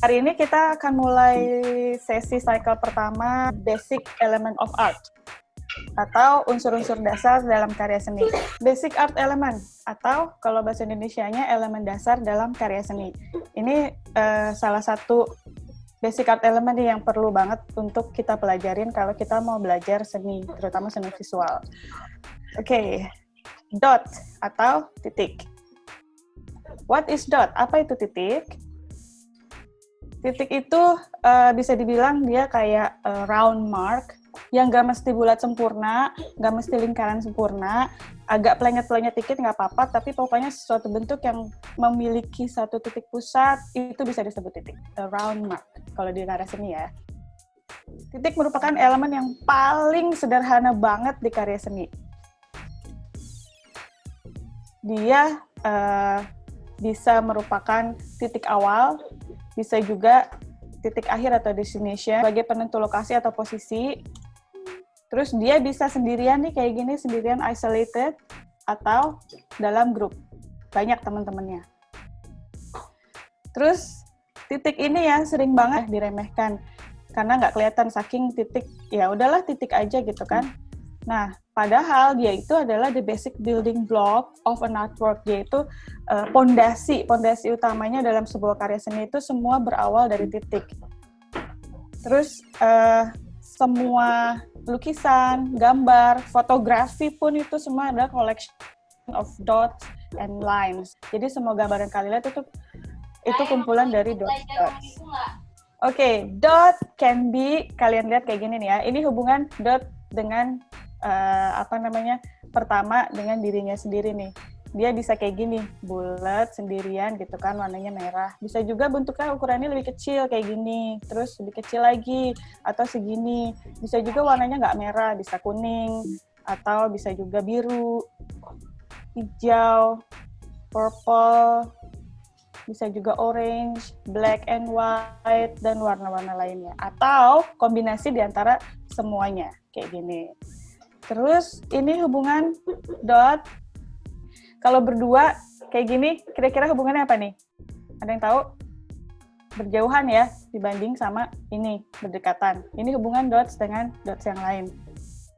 Hari ini kita akan mulai sesi cycle pertama, Basic Element of Art, atau unsur-unsur dasar dalam karya seni. Basic Art Element, atau kalau bahasa Indonesianya elemen dasar dalam karya seni. Ini salah satu basic art element yang perlu banget untuk kita pelajarin kalau kita mau belajar seni, terutama seni visual. Oke, dot atau titik. What is dot? Apa itu titik? Titik itu bisa dibilang dia kayak round mark yang nggak mesti bulat sempurna, nggak mesti lingkaran sempurna, agak plenyet-plenyet dikit nggak apa-apa, tapi pokoknya suatu bentuk yang memiliki satu titik pusat, itu bisa disebut titik, round mark, kalau di karya seni ya. Titik merupakan elemen yang paling sederhana banget di karya seni. Dia bisa merupakan titik awal, bisa juga titik akhir atau destination sebagai penentu lokasi atau posisi. Terus dia bisa sendirian nih kayak gini, sendirian isolated, atau dalam grup, banyak teman-temannya. Terus titik ini ya sering banget diremehkan, karena nggak kelihatan saking titik, ya udahlah titik aja gitu kan. Nah, padahal dia itu adalah the basic building block of an artwork, yaitu pondasi utamanya dalam sebuah karya seni itu semua berawal dari titik. Terus semua lukisan, gambar, fotografi pun itu semua adalah collection of dots and lines. Jadi semua gambar yang kalian lihat itu kumpulan dari dots. Oke, dot can be, kalian lihat kayak gini nih ya. Ini hubungan dot dengan pertama dengan dirinya sendiri nih. Dia bisa kayak gini, bulat, sendirian gitu kan, warnanya merah. Bisa juga bentuknya ukurannya lebih kecil kayak gini, terus lebih kecil lagi, atau segini. Bisa juga warnanya nggak merah, bisa kuning, atau bisa juga biru, hijau, purple, bisa juga orange, black and white, dan warna-warna lainnya. Atau kombinasi di antara semuanya, kayak gini. Terus ini hubungan dot, kalau berdua kayak gini, kira-kira hubungannya apa nih? Ada yang tahu? Berjauhan ya, dibanding sama ini, berdekatan. Ini hubungan dots dengan dots yang lain.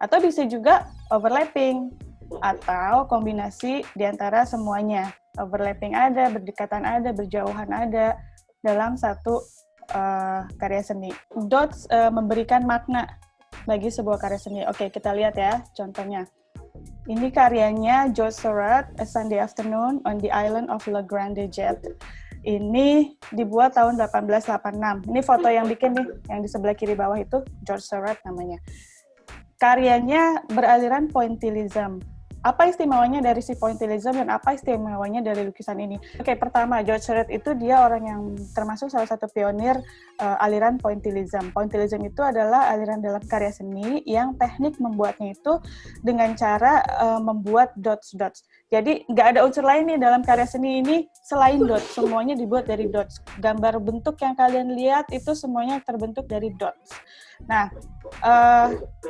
Atau bisa juga overlapping, atau kombinasi di antara semuanya. Overlapping ada, berdekatan ada, berjauhan ada, dalam satu karya seni. Dots memberikan makna bagi sebuah karya seni. Oke, kita lihat ya contohnya. Ini karyanya George Seurat, A Sunday Afternoon on the Island of La Grande Jatte. Ini dibuat tahun 1886. Ini foto yang bikin nih, yang di sebelah kiri bawah itu George Seurat namanya. Karyanya beraliran pointillism. Apa istimewanya dari si pointillism dan apa istimewanya dari lukisan ini? Oke, pertama, George Seurat itu dia orang yang termasuk salah satu pionir aliran pointillism. Pointillism itu adalah aliran dalam karya seni yang teknik membuatnya itu dengan cara membuat dots-dots. Jadi nggak ada unsur lain nih dalam karya seni ini selain dots. Semuanya dibuat dari dots. Gambar bentuk yang kalian lihat itu semuanya terbentuk dari dots. Nah,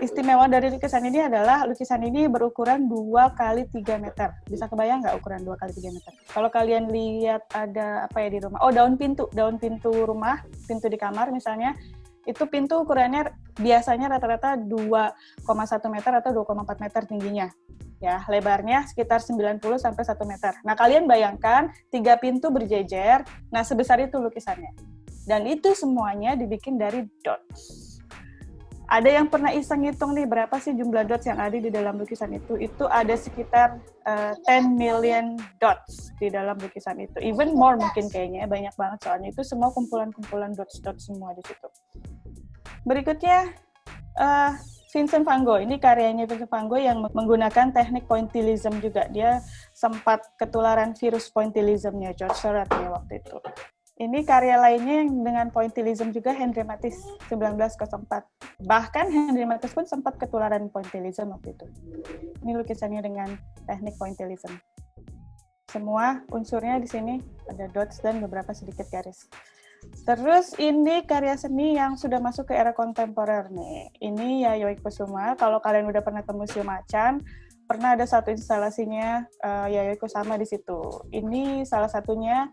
istimewa dari lukisan ini adalah lukisan ini berukuran 2x3 meter. Bisa kebayang nggak ukuran 2x3 meter? Kalau kalian lihat ada apa ya di rumah? Oh, daun pintu rumah, pintu di kamar misalnya, itu pintu ukurannya biasanya rata-rata 2,1 meter atau 2,4 meter tingginya. Ya, lebarnya sekitar 90 sampai 1 meter. Nah, kalian bayangkan 3 pintu berjejer, nah sebesar itu lukisannya. Dan itu semuanya dibikin dari dots. Ada yang pernah iseng ngitung nih berapa sih jumlah dots yang ada di dalam lukisan itu? Itu ada sekitar 10 million dots di dalam lukisan itu. Even more mungkin kayaknya, banyak banget soalnya. Itu semua kumpulan-kumpulan dots-dots semua di situ. Berikutnya, Vincent van Gogh. Ini karyanya Vincent van Gogh yang menggunakan teknik pointillism juga. Dia sempat ketularan virus pointillism-nya George Seurat ya waktu itu. Ini karya lainnya yang dengan pointillism juga, Henri Matisse 1904. Bahkan Henri Matisse pun sempat ketularan pointillism waktu itu. Ini lukisannya dengan teknik pointillism. Semua unsurnya di sini ada dots dan beberapa sedikit garis. Terus ini karya seni yang sudah masuk ke era kontemporer nih. Ini Yayoi Kusuma. Kalau kalian udah pernah ke Museum Macan, pernah ada satu instalasinya Yayoi Kusama di situ. Ini salah satunya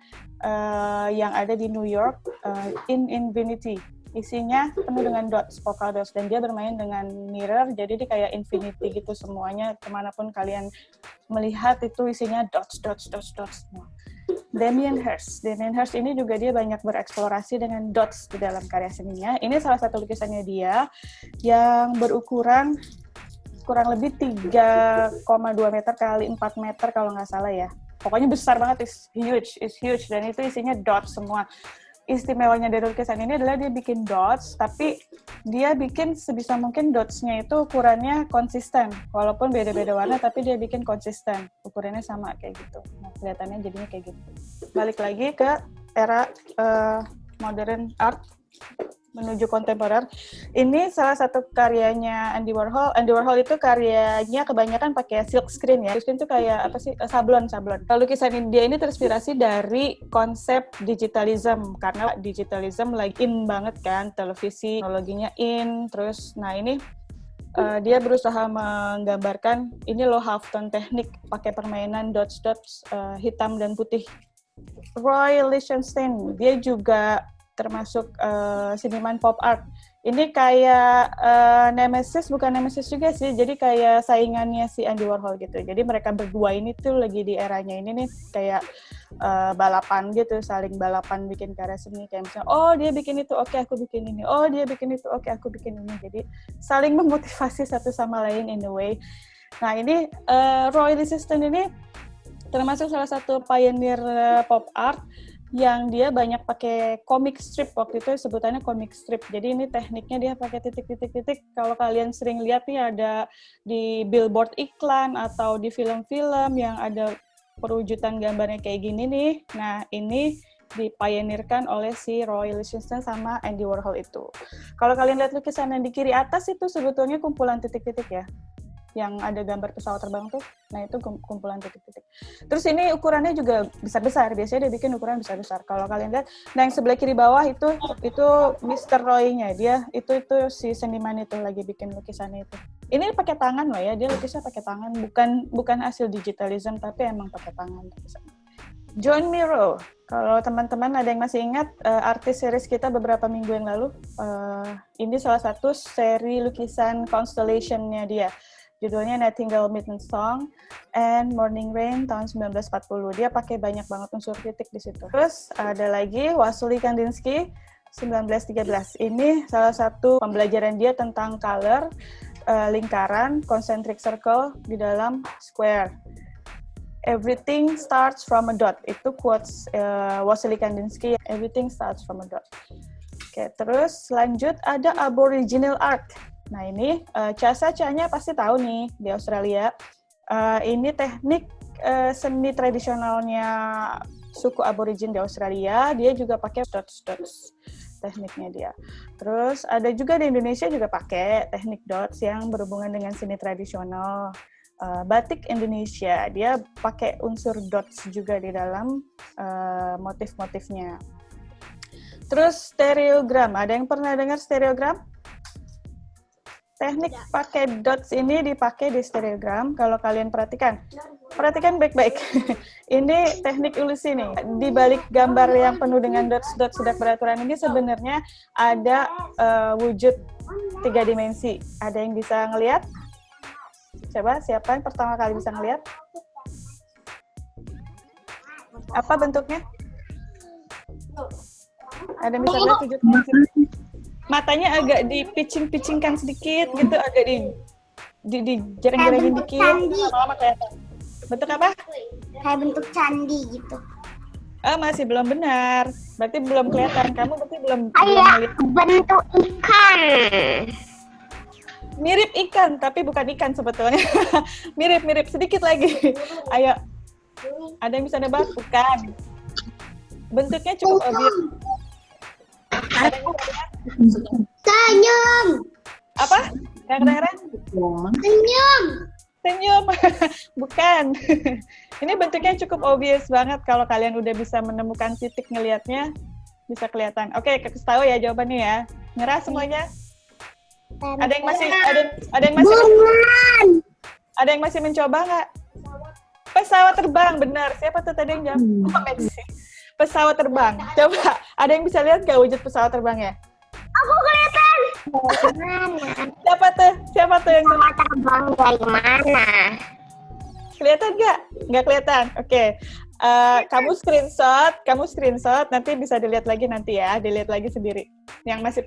yang ada di New York, in Infinity. Isinya penuh dengan dots, polka dots, dan dia bermain dengan mirror, jadi dia kayak infinity gitu semuanya, kemanapun kalian melihat itu isinya dots. Damien Hirst ini juga dia banyak bereksplorasi dengan dots di dalam karya seninya. Ini salah satu lukisannya dia yang berukuran kurang lebih 3,2 meter kali 4 meter kalau nggak salah ya. Pokoknya besar banget, is huge, dan itu isinya dots semua. Istimewanya dari lukisan ini adalah dia bikin dots, tapi dia bikin sebisa mungkin dots-nya itu ukurannya konsisten. Walaupun beda-beda warna, tapi dia bikin konsisten. Ukurannya sama kayak gitu. Nah, kelihatannya jadinya kayak gitu. Balik lagi ke era modern art menuju kontemporer. Ini salah satu karyanya Andy Warhol. Andy Warhol itu karyanya kebanyakan pakai silk screen ya. Silk screen itu kayak apa sih? Sablon. Kalau lukisan dia ini terinspirasi dari konsep digitalism, karena digitalism lagi in banget kan, televisi, teknologinya in. Terus, nah ini dia berusaha menggambarkan ini loh halftone teknik pakai permainan dots hitam dan putih. Roy Lichtenstein, dia juga termasuk seniman pop art. Ini kayak bukan nemesis juga sih, jadi kayak saingannya si Andy Warhol gitu. Jadi mereka berdua ini tuh lagi di eranya ini nih kayak balapan gitu, saling balapan bikin karya seni. Kayak misalnya, oh dia bikin itu, oke aku bikin ini. Oh dia bikin itu, oke aku bikin ini. Jadi saling memotivasi satu sama lain in a way. Nah ini Roy Lichtenstein ini termasuk salah satu pioneer pop art yang dia banyak pakai comic strip, waktu itu sebutannya comic strip. Jadi ini tekniknya dia pakai titik-titik. Kalau kalian sering lihat nih ada di billboard iklan atau di film-film yang ada perwujudan gambarnya kayak gini nih. Nah, ini dipionirkan oleh si Roy Lichtenstein sama Andy Warhol itu. Kalau kalian lihat lukisan yang di kiri atas itu sebetulnya kumpulan titik-titik ya. Yang ada gambar pesawat terbang tuh, nah itu kumpulan titik-titik. Terus ini ukurannya juga besar-besar, biasanya dia bikin ukuran besar-besar. Kalau kalian lihat, nah yang sebelah kiri bawah itu Mr. Roy-nya, dia itu si seniman itu lagi bikin lukisannya itu. Ini pakai tangan loh ya, dia lukisnya pakai tangan, bukan hasil digitalism, tapi emang pakai tangan lukisannya. John Miro, kalau teman-teman ada yang masih ingat artis series kita beberapa minggu yang lalu, ini salah satu seri lukisan Constellation-nya dia. Judulnya Nightingale Midnight Song and Morning Rain tahun 1940. Dia pakai banyak banget unsur titik di situ. Terus ada lagi Wassily Kandinsky 1913. Ini salah satu pembelajaran dia tentang color, lingkaran, concentric circle di dalam square. Everything starts from a dot. Itu quotes Wassily Kandinsky. Everything starts from a dot. Oke, terus lanjut ada Aboriginal art. Nah ini Cha-nya pasti tahu nih di Australia. Ini teknik seni tradisionalnya suku Aborigin di Australia. Dia juga pakai dots tekniknya dia. Terus ada juga di Indonesia juga pakai teknik dots yang berhubungan dengan seni tradisional. Batik Indonesia dia pakai unsur dots juga di dalam motif-motifnya. Terus stereogram. Ada yang pernah dengar stereogram? Teknik pakai dots ini dipakai di stereogram. Kalau kalian perhatikan baik-baik. Ini teknik ilusi nih. Di balik gambar yang penuh dengan dots sudah beraturan ini sebenarnya ada wujud 3 dimensi. Ada yang bisa ngelihat? Coba siapa yang pertama kali bisa ngelihat? Apa bentuknya? Ada yang bisa lihat 7 dimensi? Matanya agak dipicing-picingkan sedikit gitu, agak di jereng-jerengin dikit, lama-lama kelihatan. Bentuk apa? Kayak bentuk candi gitu. Masih belum benar. Berarti belum kelihatan. Kamu berarti belum lihat. Bentuk ikan. Mirip ikan, tapi bukan ikan sebetulnya. Mirip sedikit lagi. Ayo. Ada yang bisa nebak? Bukan. Bentuknya cukup obvious. Senyum. Apa? Yang kedengeran? Senyum. Bukan. Ini bentuknya cukup obvious banget kalau kalian udah bisa menemukan titik ngelihatnya, bisa kelihatan. Oke, kasih tahu ya jawabannya ya. Nyerah semuanya? Ada yang masih Bunglon. Ada yang masih mencoba nggak? Pesawat terbang, benar. Siapa tuh tadi yang jawab? Oh, Messi. Pesawat terbang. Coba, ada yang bisa lihat nggak wujud pesawat terbangnya? Aku kelihatan. Gimana? Siapa tuh yang Pesawat terbang dari mana? kelihatan nggak? Nggak kelihatan. Oke. Kamu screenshot, nanti bisa dilihat lagi nanti ya, dilihat lagi sendiri. Yang masih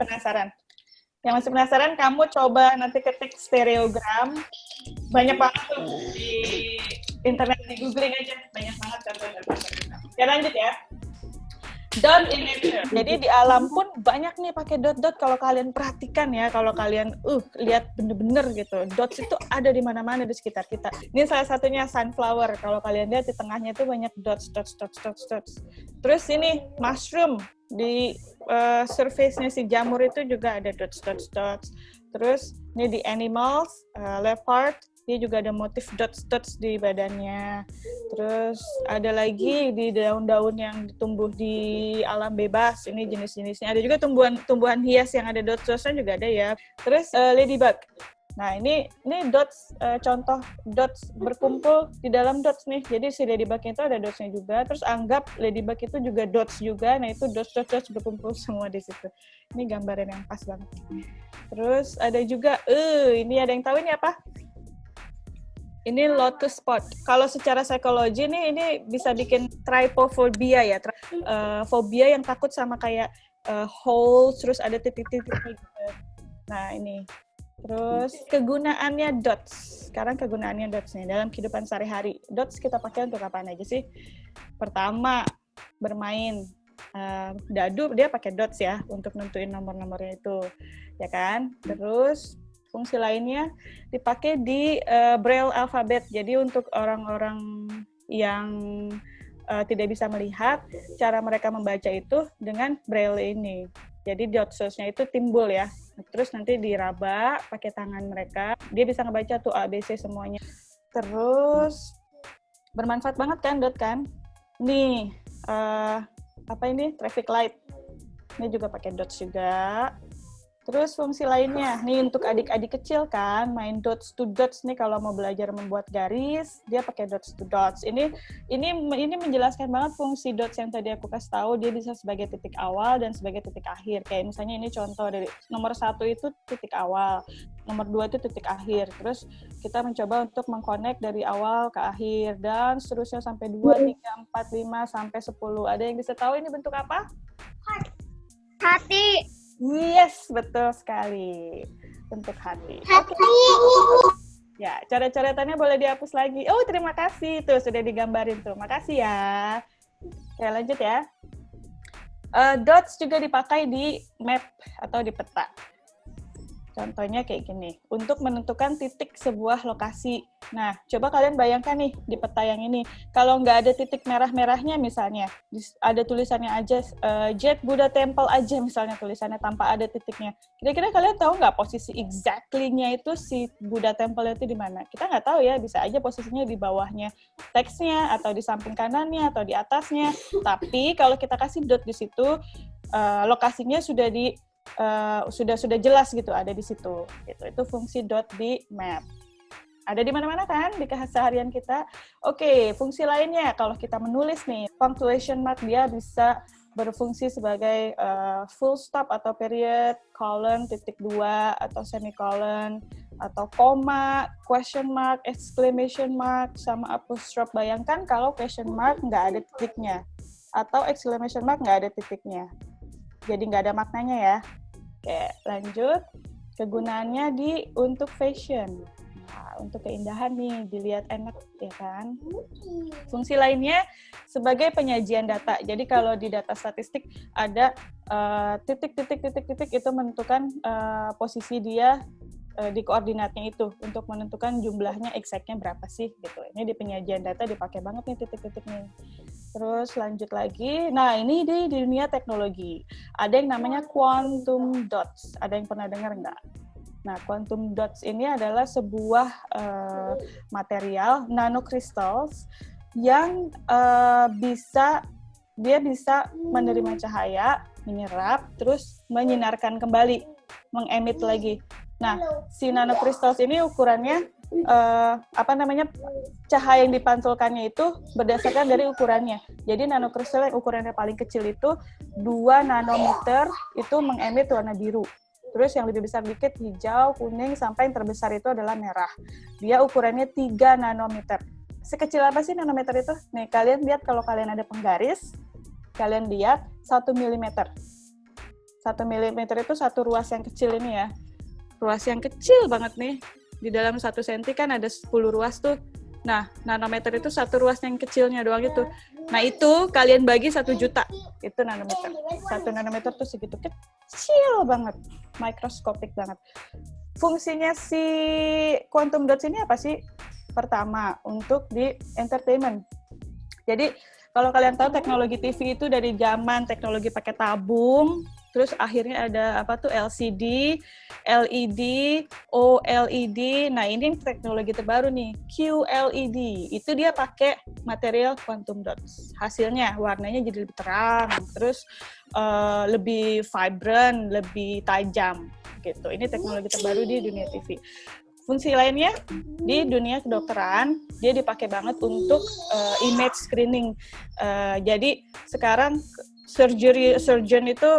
penasaran, kamu coba nanti ketik stereogram. Banyak banget tuh di internet, di googling aja, banyak banget contohnya. Ya lanjut ya. Dot in nature. Jadi di alam pun banyak nih pakai dot-dot. Kalau kalian perhatikan ya, kalau kalian lihat bener-bener gitu, dots itu ada di mana-mana di sekitar kita. Ini salah satunya sunflower. Kalau kalian lihat di tengahnya itu banyak dots. Terus ini mushroom, di surface-nya si jamur itu juga ada dots. Terus ini di animals, leopard, dia juga ada motif dots di badannya. Terus ada lagi di daun-daun yang tumbuh di alam bebas, ini jenis-jenisnya. Ada juga tumbuhan hias yang ada dots-dotsnya juga ada ya. Terus ladybug. Nah ini dots, contoh dots berkumpul di dalam dots nih. Jadi si ladybug itu ada dotsnya juga. Terus anggap ladybug itu juga dots juga. Nah itu dots berkumpul semua di situ. Ini gambaran yang pas banget. Terus ada juga, ini ada yang tahu ini apa? Ini lotus spot. Kalau secara psikologi ini bisa bikin trypophobia ya. Fobia yang takut sama kayak holes, terus ada titik-titik gitu. Nah ini. Terus kegunaannya dots. Sekarang kegunaannya dots nih dalam kehidupan sehari-hari. Dots kita pakai untuk apa aja sih? Pertama, bermain. Dadu dia pakai dots ya untuk nentuin nomor-nomornya itu. Ya kan? Terus fungsi lainnya dipakai di Braille alphabet. Jadi untuk orang-orang yang tidak bisa melihat, cara mereka membaca itu dengan Braille ini. Jadi dots-nya itu timbul ya. Terus nanti diraba pakai tangan mereka. Dia bisa ngebaca tuh A, B, C semuanya. Terus bermanfaat banget kan dot kan? Nih, apa ini? Traffic light. Ini juga pakai dots juga. Terus fungsi lainnya, nih untuk adik-adik kecil kan, main dots to dots nih kalau mau belajar membuat garis, dia pakai dots to dots. Ini menjelaskan banget fungsi dots yang tadi aku kasih tahu, dia bisa sebagai titik awal dan sebagai titik akhir. Kayak misalnya ini contoh dari nomor 1 itu titik awal, nomor 2 itu titik akhir. Terus kita mencoba untuk mengconnect dari awal ke akhir dan seterusnya sampai 2, 3, 4, 5 sampai 10. Ada yang bisa tahu ini bentuk apa? Hati. Yes, betul sekali. Bentuk hati. Hati. Ya, coret-coretannya boleh dihapus lagi. Oh, terima kasih. Tuh, sudah digambarin tuh. Makasih ya. Oke, lanjut ya. Dots juga dipakai di map atau di peta. Contohnya kayak gini, untuk menentukan titik sebuah lokasi. Nah, coba kalian bayangkan nih di peta yang ini, kalau nggak ada titik merah-merahnya misalnya, ada tulisannya aja, Jet Buddha Temple aja misalnya tulisannya tanpa ada titiknya. Kira-kira kalian tahu nggak posisi exactly-nya itu si Buddha Temple itu di mana? Kita nggak tahu ya, bisa aja posisinya di bawahnya teksnya, atau di samping kanannya, atau di atasnya. Tapi kalau kita kasih dot di situ, lokasinya sudah sudah jelas gitu, ada di situ. Itu fungsi dot di map. Ada di mana-mana kan di keseharian kita. Oke, fungsi lainnya kalau kita menulis nih, punctuation mark dia bisa berfungsi sebagai full stop atau period, colon, titik 2 atau semicolon, atau koma, question mark, exclamation mark, sama apostrophe. Bayangkan kalau question mark nggak ada titiknya, atau exclamation mark nggak ada titiknya. Jadi nggak ada maknanya ya. Oke, lanjut. Kegunaannya untuk fashion. Nah, untuk keindahan nih, dilihat enak ya kan. Fungsi lainnya sebagai penyajian data. Jadi kalau di data statistik ada titik itu menentukan posisi dia di koordinatnya itu untuk menentukan jumlahnya exactnya berapa sih gitu. Ini di penyajian data dipakai banget nih titik-titik nih. Terus lanjut lagi, nah ini di dunia teknologi. Ada yang namanya quantum dots. Ada yang pernah dengar nggak? Nah, quantum dots ini adalah sebuah material nanocrystals yang bisa menerima cahaya, menyerap, terus menyinarkan kembali, mengemit lagi. Nah, si nanocrystals ini ukurannya cahaya yang dipantulkannya itu berdasarkan dari ukurannya. Jadi nanokristal yang ukurannya paling kecil itu 2 nanometer itu mengemit warna biru. Terus yang lebih besar dikit hijau, kuning, sampai yang terbesar itu adalah merah. Dia ukurannya 3 nanometer. Sekecil apa sih nanometer itu? Nih, kalian lihat kalau kalian ada penggaris, kalian lihat 1 mm. 1 mm itu satu ruas yang kecil ini ya. Ruas yang kecil banget nih. Di dalam 1 cm kan ada 10 ruas tuh. Nah, nanometer itu satu ruas yang kecilnya doang itu. Nah, itu kalian bagi 1 juta. Itu nanometer. 1 nanometer tuh segitu kecil banget. Mikroskopik banget. Fungsinya si quantum dots ini apa sih? Pertama, untuk di entertainment. Jadi, kalau kalian tahu teknologi TV itu dari zaman teknologi pakai tabung, terus akhirnya ada apa tuh LCD, LED, OLED. Nah, ini teknologi terbaru nih, QLED. Itu dia pakai material quantum dots. Hasilnya warnanya jadi lebih terang, terus lebih vibrant, lebih tajam gitu. Ini teknologi terbaru di dunia TV. Fungsi lainnya di dunia kedokteran, dia dipakai banget untuk image screening. Jadi sekarang surgeon itu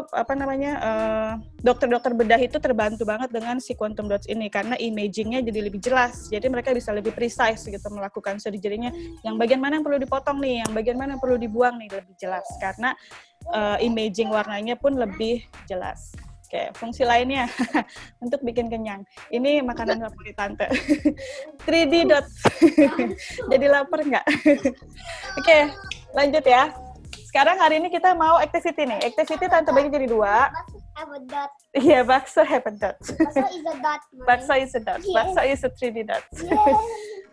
dokter-dokter bedah itu terbantu banget dengan si quantum dots ini karena imagingnya jadi lebih jelas. Jadi mereka bisa lebih precise gitu melakukan surgery-nya. Yang bagian mana yang perlu dipotong nih, yang bagian mana yang perlu dibuang nih lebih jelas karena imaging warnanya pun lebih jelas. Oke, fungsi lainnya untuk bikin kenyang. Ini makanan favorit Tante. 3D dots. Jadi lapar nggak? Oke, lanjut ya. Sekarang hari ini kita mau activity nih. Activity Tante bagi jadi 2. Have a dot. Iya, bakso have a dot. Bakso is a dot. Bakso is a dot. Bakso is a 3D dot.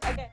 Oke.